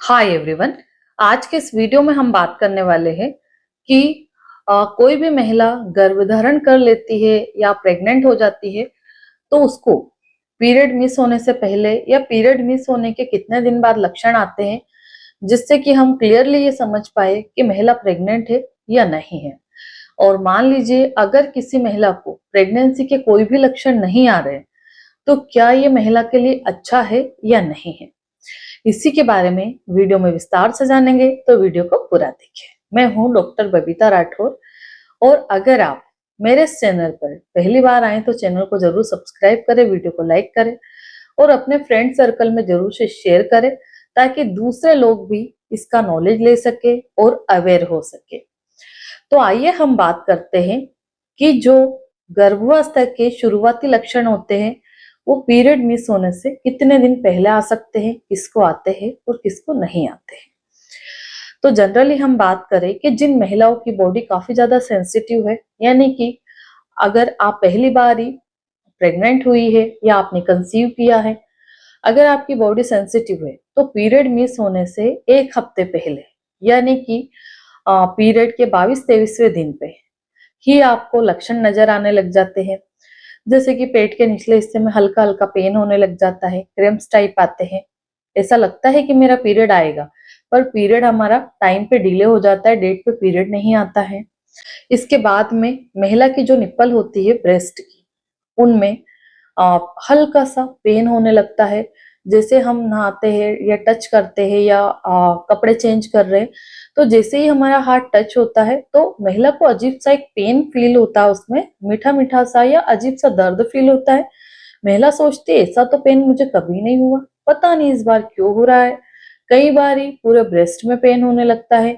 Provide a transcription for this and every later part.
Hi everyone. आज के इस वीडियो में हम बात करने वाले हैं कि कोई भी महिला गर्भधारण कर लेती है या प्रेग्नेंट हो जाती है तो उसको पीरियड मिस होने से पहले या पीरियड मिस होने के कितने दिन बाद लक्षण आते हैं, जिससे कि हम क्लियरली ये समझ पाए कि महिला प्रेग्नेंट है या नहीं है। और मान लीजिए अगर किसी महिला को प्रेगनेंसी के कोई भी लक्षण नहीं आ रहे तो क्या ये महिला के लिए अच्छा है या नहीं है, इसी के बारे में वीडियो में विस्तार से जानेंगे, तो वीडियो को पूरा देखिए। मैं हूं डॉक्टर बबीता राठौर और अगर आप मेरे इस चैनल पर पहली बार आए तो चैनल को जरूर सब्सक्राइब करें, वीडियो को लाइक करें और अपने फ्रेंड सर्कल में जरूर से शेयर करें ताकि दूसरे लोग भी इसका नॉलेज ले सके और अवेयर हो सके। तो आइए हम बात करते हैं कि जो गर्भावस्था के शुरुआती लक्षण होते हैं वो पीरियड मिस होने से कितने दिन पहले आ सकते हैं, किसको आते हैं और किसको नहीं आते हैं। तो जनरली हम बात करें कि जिन महिलाओं की बॉडी काफी ज्यादा सेंसिटिव है, यानी कि अगर आप पहली बार ही प्रेग्नेंट हुई है या आपने कंसीव किया है, अगर आपकी बॉडी सेंसिटिव है तो पीरियड मिस होने से एक हफ्ते पहले यानी कि पीरियड के 22-23वें दिन पे ही आपको लक्षण नजर आने लग जाते हैं। जैसे कि पेट के निचले हिस्से में हल्का हल्का पेन होने लग जाता है, क्रैम्प्स टाइप आते हैं, ऐसा लगता है कि मेरा पीरियड आएगा पर पीरियड हमारा टाइम पे डिले हो जाता है, डेट पे पीरियड नहीं आता है। इसके बाद में महिला की जो निप्पल होती है ब्रेस्ट की, उनमें हल्का सा पेन होने लगता है। जैसे हम नहाते हैं या टच करते हैं या कपड़े चेंज कर रहे हैं तो जैसे ही हमारा हाथ टच होता है तो महिला को अजीब सा एक पेन फील होता है, उसमें मीठा मीठा सा या अजीब सा दर्द फील होता है। महिला सोचती है ऐसा तो पेन मुझे कभी नहीं हुआ, पता नहीं इस बार क्यों हो रहा है। कई बार ही पूरे ब्रेस्ट में पेन होने लगता है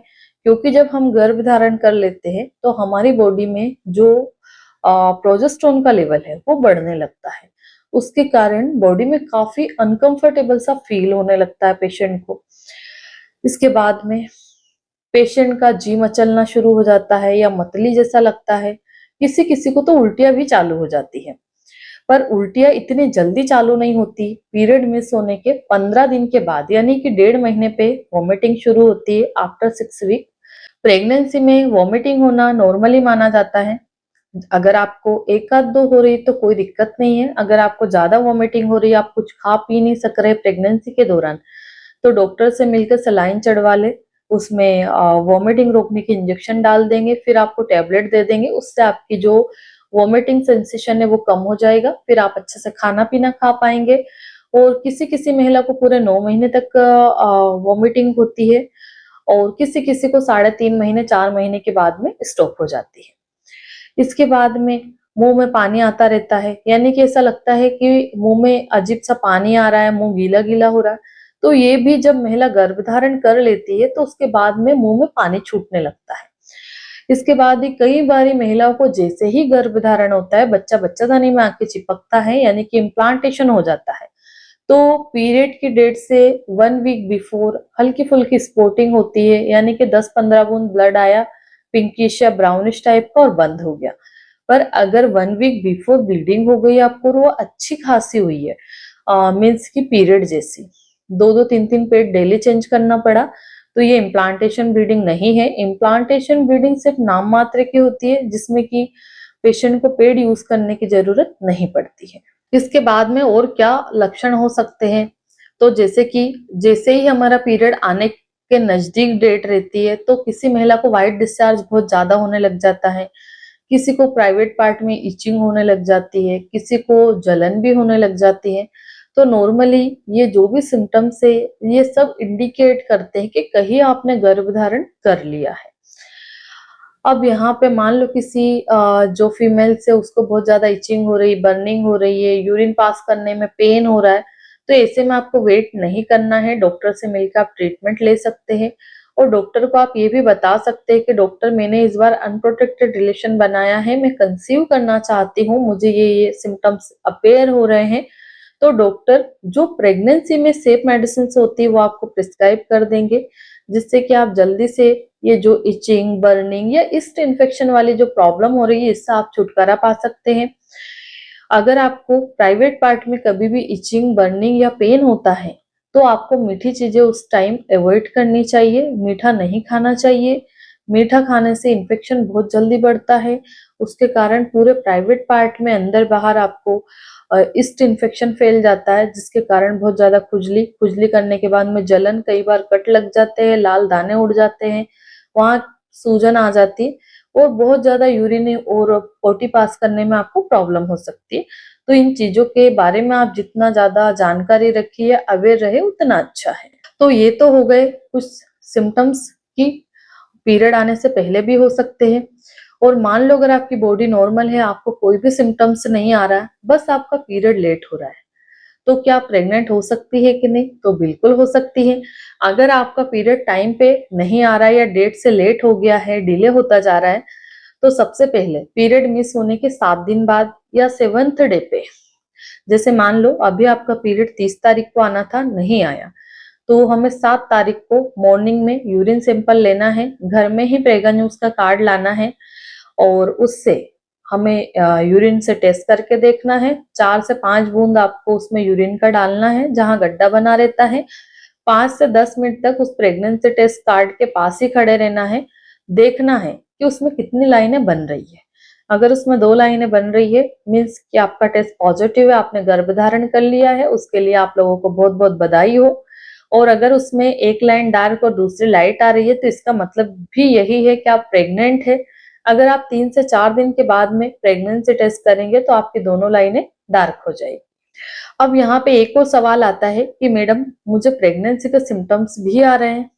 क्योंकि जब हम गर्भ धारण कर लेते हैं तो हमारी बॉडी में जो प्रोजेस्टेरोन का लेवल है वो बढ़ने लगता है। उसके कारण बॉडी में काफी अनकंफर्टेबल सा फील होने लगता है पेशेंट को। इसके बाद में पेशेंट का जी मचलना शुरू हो जाता है या मतली जैसा लगता है। किसी किसी को तो उल्टियां भी चालू हो जाती है, पर उल्टियां इतनी जल्दी चालू नहीं होती। पीरियड मिस होने के 15 दिन के बाद यानी कि 1.5 महीने पे वॉमिटिंग शुरू होती है आफ्टर 6 वीक। प्रेगनेंसी में वॉमिटिंग होना नॉर्मली माना जाता है। अगर आपको एक आध दो हो रही तो कोई दिक्कत नहीं है, अगर आपको ज्यादा वॉमिटिंग हो रही है, आप कुछ खा पी नहीं सक रहे प्रेगनेंसी के दौरान, तो डॉक्टर से मिलकर सलाइन चढ़वा ले, उसमें वॉमिटिंग रोकने की इंजेक्शन डाल देंगे, फिर आपको टैबलेट दे देंगे, उससे आपकी जो वॉमिटिंग सेंसेशन है वो कम हो जाएगा, फिर आप अच्छे से खाना पीना खा पाएंगे। और किसी किसी महिला को पूरे 9 महीने तक वॉमिटिंग होती है और किसी किसी को 3.5 महीने 4 महीने के बाद में स्टॉप हो जाती है। इसके बाद में मुंह में पानी आता रहता है, यानी कि ऐसा लगता है कि मुंह में अजीब सा पानी आ रहा है, मुंह गीला गीला हो रहा है। तो ये भी जब महिला गर्भधारण कर लेती है तो उसके बाद में मुंह में पानी छूटने लगता है। इसके बाद ही कई बारी महिलाओं को जैसे ही गर्भधारण होता है, बच्चा बच्चादानी में आके चिपकता है यानी कि इम्प्लांटेशन हो जाता है, तो पीरियड की डेट से 1 वीक बिफोर हल्की फुल्की स्पॉटिंग होती है, यानी कि 10-15 बूंद ब्लड आया पिंकिश या ब्राउनिश टाइप का और बंद हो गया। पर अगर 1 वीक बिफोर ब्लीडिंग हो गई आपको और वो अच्छी खासी हुई है, मीन्स की पीरियड जैसी, 2-2 3-3 पेड डेली चेंज करना पड़ा, तो ये इम्प्लांटेशन ब्लीडिंग नहीं है। इम्प्लांटेशन ब्लीडिंग सिर्फ नाम मात्र की होती है जिसमें कि पेशेंट को पेड यूज करने की जरूरत नहीं पड़ती है। इसके बाद में और क्या लक्षण हो सकते हैं, तो जैसे कि जैसे ही हमारा पीरियड आने के नजदीक डेट रहती है तो किसी महिला को व्हाइट डिस्चार्ज बहुत ज्यादा होने लग जाता है, किसी को प्राइवेट पार्ट में इचिंग होने लग जाती है, किसी को जलन भी होने लग जाती है। तो नॉर्मली ये जो भी सिम्टम्स है ये सब इंडिकेट करते हैं कि कहीं आपने गर्भधारण कर लिया है। अब यहाँ पे मान लो किसी जो फीमेल से उसको बहुत ज्यादा इचिंग हो रही, बर्निंग हो रही है, यूरिन पास करने में पेन हो रहा है, तो ऐसे में आपको वेट नहीं करना है, डॉक्टर से मिलकर आप ट्रीटमेंट ले सकते हैं। और डॉक्टर को आप ये भी बता सकते हैं कि डॉक्टर मैंने इस बार अनप्रोटेक्टेड रिलेशन बनाया है, मैं कंसीव करना चाहती हूँ, मुझे ये सिम्टम्स अपेयर हो रहे हैं। तो डॉक्टर जो प्रेगनेंसी में सेफ मेडिसिन होती है वो आपको प्रिस्क्राइब कर देंगे, जिससे कि आप जल्दी से ये जो इचिंग, बर्निंग या ईस्ट इन्फेक्शन वाली जो प्रॉब्लम हो रही है इससे आप छुटकारा पा सकते हैं। अगर आपको प्राइवेट पार्ट में कभी भी इचिंग, बर्निंग या पेन होता है तो आपको मीठी चीजें उस टाइम अवॉइड करनी चाहिए, मीठा नहीं खाना चाहिए। मीठा खाने से इन्फेक्शन बहुत जल्दी बढ़ता है, उसके कारण पूरे प्राइवेट पार्ट में अंदर बाहर आपको ईस्ट इन्फेक्शन फैल जाता है, जिसके कारण बहुत ज्यादा खुजली, खुजली करने के बाद में जलन, कई बार कट लग जाते हैं, लाल दाने उड़ जाते हैं, वहां सूजन आ जाती है और बहुत ज्यादा यूरिन और पोटी पास करने में आपको प्रॉब्लम हो सकती है। तो इन चीजों के बारे में आप जितना ज्यादा जानकारी रखिए, अवेयर रहे, उतना अच्छा है। तो ये तो हो गए कुछ सिम्टम्स की पीरियड आने से पहले भी हो सकते हैं। और मान लो अगर आपकी बॉडी नॉर्मल है, आपको कोई भी सिम्टम्स नहीं आ रहा है, बस आपका पीरियड लेट हो रहा है, तो क्या प्रेग्नेंट हो सकती है कि नहीं? तो बिल्कुल हो सकती है। अगर आपका पीरियड टाइम पे नहीं आ रहा है या डेट से लेट हो गया है, डिले होता जा रहा है, तो सबसे पहले पीरियड मिस होने के 7 दिन बाद या 7th डे पे, जैसे मान लो अभी आपका पीरियड 30 तारीख को आना था, नहीं आया, तो हमें 7 तारीख को मॉर्निंग में यूरिन सैंपल लेना है, घर में ही प्रेगा न्यूज का कार्ड लाना है और उससे हमें यूरिन से टेस्ट करके देखना है। 4 से 5 बूंद आपको उसमें यूरिन का डालना है जहां गड्ढा बना रहता है। 5 से 10 मिनट तक उस प्रेगनेंसी टेस्ट कार्ड के पास ही खड़े रहना है। देखना है कि उसमें कितनी लाइनें बन रही है। अगर उसमें 2 लाइनें बन रही है, मीन्स कि आपका टेस्ट पॉजिटिव है, आपने गर्भधारण कर लिया है, उसके लिए आप लोगों को बहुत बहुत बधाई हो। और अगर उसमें एक लाइन डार्क और दूसरी लाइट आ रही है, तो इसका मतलब भी यही है कि आप प्रेग्नेंट है। अगर आप 3 से 4 दिन के बाद में प्रेगनेंसी टेस्ट करेंगे तो आपकी दोनों लाइनें डार्क हो जाएगी। अब यहाँ पे एक और सवाल आता है कि मैडम मुझे प्रेगनेंसी के सिम्टम्स भी आ रहे हैं,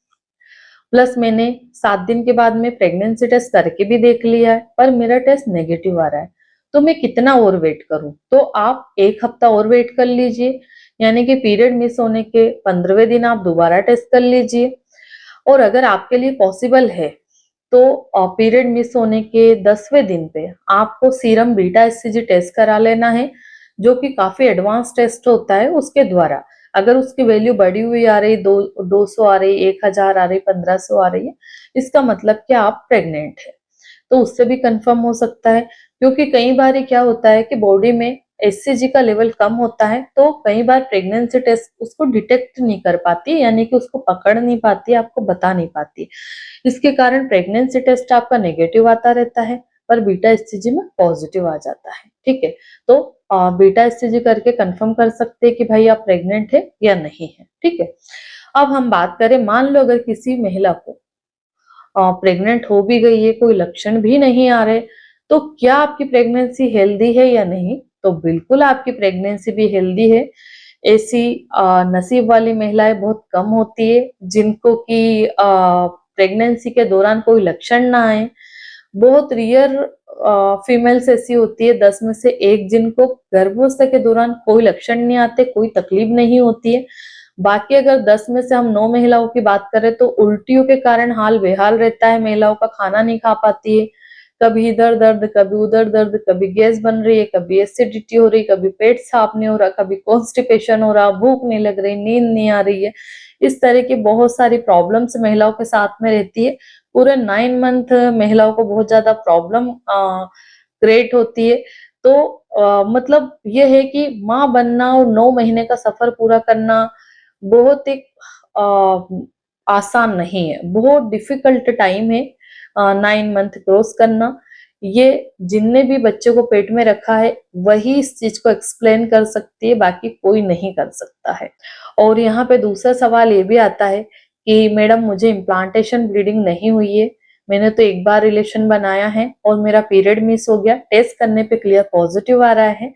प्लस मैंने 7 दिन के बाद में प्रेगनेंसी टेस्ट करके भी देख लिया है, पर मेरा टेस्ट नेगेटिव आ रहा है, तो मैं कितना और वेट करूं? तो आप 1 हफ्ता और वेट कर लीजिए, यानी कि पीरियड मिस होने के 15वें दिन आप दोबारा टेस्ट कर लीजिए। और अगर आपके लिए पॉसिबल है तो पीरियड मिस होने के 10वें दिन पे आपको सीरम बीटा एचसीजी टेस्ट करा लेना है, जो कि काफी एडवांस टेस्ट होता है। उसके द्वारा अगर उसकी वैल्यू बढ़ी हुई आ रही, 200 आ रही, 1000 आ रही, 1500 आ रही है, इसका मतलब कि आप प्रेग्नेंट है। तो उससे भी कंफर्म हो सकता है, क्योंकि कई बार क्या होता है कि बॉडी में एचसीजी का लेवल कम होता है, तो कई बार प्रेगनेंसी टेस्ट उसको डिटेक्ट नहीं कर पाती, यानी कि उसको पकड़ नहीं पाती, आपको बता नहीं पाती। इसके कारण प्रेगनेंसी टेस्ट आपका नेगेटिव आता रहता है, पर बीटा एचसीजी में पॉजिटिव आ जाता है। ठीक है, तो बीटा एचसीजी करके कंफर्म कर सकते हैं कि भाई आप प्रेग्नेंट है या नहीं है। ठीक है, अब हम बात करें, मान लो अगर किसी महिला को प्रेग्नेंट हो भी गई है, कोई लक्षण भी नहीं आ रहे, तो क्या आपकी प्रेगनेंसी हेल्दी है या नहीं? तो बिल्कुल आपकी प्रेगनेंसी भी हेल्दी है। ऐसी नसीब वाली महिलाएं बहुत कम होती है जिनको कि प्रेगनेंसी के दौरान कोई लक्षण ना आए। बहुत रियर फीमेल्स ऐसी होती है, 10 में से 1 जिनको गर्भावस्था के दौरान कोई लक्षण नहीं आते, कोई तकलीफ नहीं होती है। बाकी अगर 10 में से हम 9 महिलाओं की बात करें तो उल्टियों के कारण हाल बेहाल रहता है, महिलाओं का खाना नहीं खा पाती है, कभी इधर दर्द, कभी उधर दर्द, कभी गैस बन रही है, कभी एसिडिटी हो रही, कभी पेट साफ नहीं हो रहा, कभी कॉन्स्टिपेशन हो रहा, भूख नहीं लग रही, नींद नहीं आ रही है। इस तरह की बहुत सारी प्रॉब्लम्स महिलाओं के साथ में रहती है। पूरे 9 मंथ महिलाओं को बहुत ज्यादा प्रॉब्लम क्रिएट होती है। तो मतलब ये है कि माँ बनना और 9 महीने का सफर पूरा करना बहुत एक आसान नहीं है, बहुत डिफिकल्ट टाइम है 9 मंथ क्रॉस करना। ये जिनने भी बच्चे को पेट में रखा है वही इस चीज को एक्सप्लेन कर सकती है, बाकी कोई नहीं कर सकता है। और यहाँ पे दूसरा सवाल ये भी आता है कि मैडम मुझे इम्प्लांटेशन ब्लीडिंग नहीं हुई है, मैंने तो एक बार रिलेशन बनाया है और मेरा पीरियड मिस हो गया, टेस्ट करने पे क्लियर पॉजिटिव आ रहा है,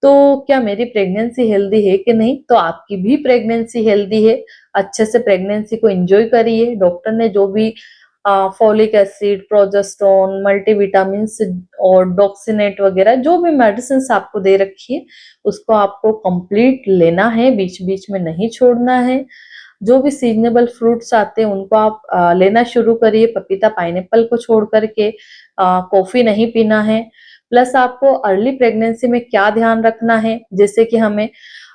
तो क्या मेरी प्रेगनेंसी हेल्दी है कि नहीं? तो आपकी भी प्रेगनेंसी हेल्दी है। अच्छे से प्रेगनेंसी को एंजॉय करिए। डॉक्टर ने जो भी फॉलिक एसिड, प्रोजेस्टेरोन, मल्टीविटामिन और डॉक्सिनेट वगैरह जो भी मेडिसिन आपको दे रखी है, उसको आपको कंप्लीट लेना है, बीच बीच में नहीं छोड़ना है। जो भी सीजनेबल फ्रूट्स आते हैं उनको आप लेना शुरू करिए, पपीता, पाइनएप्पल को छोड़ करके। कॉफी नहीं पीना है। प्लस आपको अर्ली प्रेगनेंसी में क्या ध्यान रखना है, जैसे कि हमें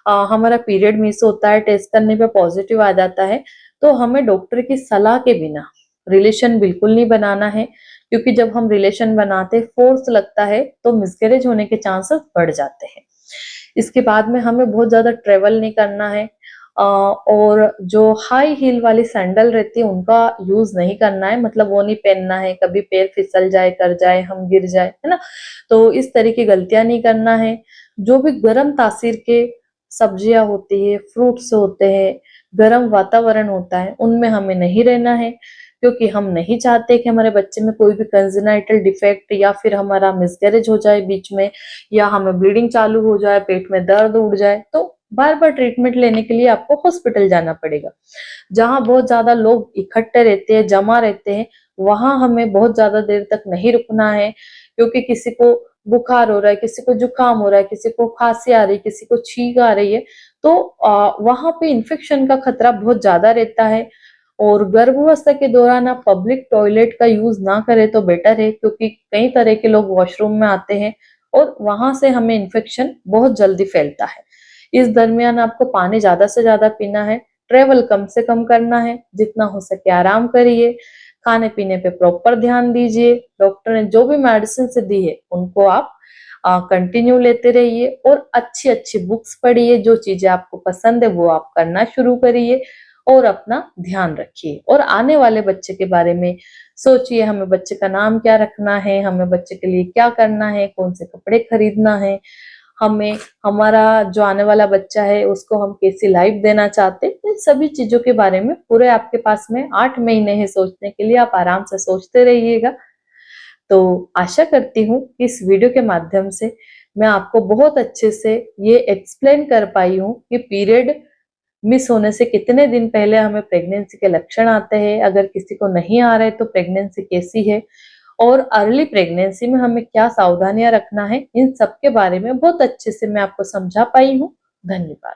हमारा पीरियड मिस होता है, टेस्ट करने पे पॉजिटिव आ जाता है, तो हमें डॉक्टर की सलाह के बिना रिलेशन बिल्कुल नहीं बनाना है, क्योंकि जब हम रिलेशन बनाते फोर्स लगता है तो मिसकैरेज होने के चांसेस बढ़ जाते हैं। इसके बाद में हमें बहुत ज्यादा ट्रेवल नहीं करना है, और जो हाई हील वाली सैंडल रहती है उनका यूज नहीं करना है, मतलब वो नहीं पहनना है, कभी पैर फिसल जाए, कर जाए, हम गिर जाए, है ना। तो इस तरह की गलतियां नहीं करना है। जो भी गर्म तासीर के सब्जियां होती है, फ्रूट्स होते हैं, गर्म वातावरण होता है, उनमें हमें नहीं रहना है, क्योंकि हम नहीं चाहते कि हमारे बच्चे में कोई भी कंजेनाइटल डिफेक्ट या फिर हमारा मिसकैरेज हो जाए बीच में, या हमें ब्लीडिंग चालू हो जाए, पेट में दर्द उठ जाए, तो बार बार ट्रीटमेंट लेने के लिए आपको हॉस्पिटल जाना पड़ेगा। जहां बहुत ज्यादा लोग इकट्ठे रहते हैं, जमा रहते हैं, वहां हमें बहुत ज्यादा देर तक नहीं रुकना है, क्योंकि किसी को बुखार हो रहा है, किसी को जुकाम हो रहा है, किसी को खांसी आ रही है, किसी को छींक आ रही है, तो वहां पे इन्फेक्शन का खतरा बहुत ज्यादा रहता है। और गर्भावस्था के दौरान आप पब्लिक टॉयलेट का यूज ना करें तो बेटर है, क्योंकि कई तरह के लोग वॉशरूम में आते हैं और वहां से हमें इन्फेक्शन बहुत जल्दी फैलता है। इस दरमियान आपको पानी ज्यादा से ज्यादा पीना है, ट्रेवल कम से कम करना है, जितना हो सके आराम करिए, खाने पीने पे प्रॉपर ध्यान दीजिए, डॉक्टर ने जो भी मेडिसिन से दी है उनको आप कंटिन्यू लेते रहिए, और अच्छी अच्छी बुक्स पढ़िए, जो चीजें आपको पसंद है वो आप करना शुरू करिए, और अपना ध्यान रखिए, और आने वाले बच्चे के बारे में सोचिए, हमें बच्चे का नाम क्या रखना है, हमें बच्चे के लिए क्या करना है, कौन से कपड़े खरीदना है, हमें हमारा जो आने वाला बच्चा है उसको हम कैसी लाइफ देना चाहते हैं, इन सभी चीजों के बारे में पूरे आपके पास में 8 महीने हैं सोचने के लिए, आप आराम से सोचते रहिएगा। तो आशा करती हूँ कि इस वीडियो के माध्यम से मैं आपको बहुत अच्छे से ये एक्सप्लेन कर पाई हूँ कि पीरियड मिस होने से कितने दिन पहले हमें प्रेगनेंसी के लक्षण आते हैं, अगर किसी को नहीं आ रहे तो प्रेगनेंसी कैसी है, और अर्ली प्रेगनेंसी में हमें क्या सावधानियां रखना है, इन सब के बारे में बहुत अच्छे से मैं आपको समझा पाई हूँ। धन्यवाद।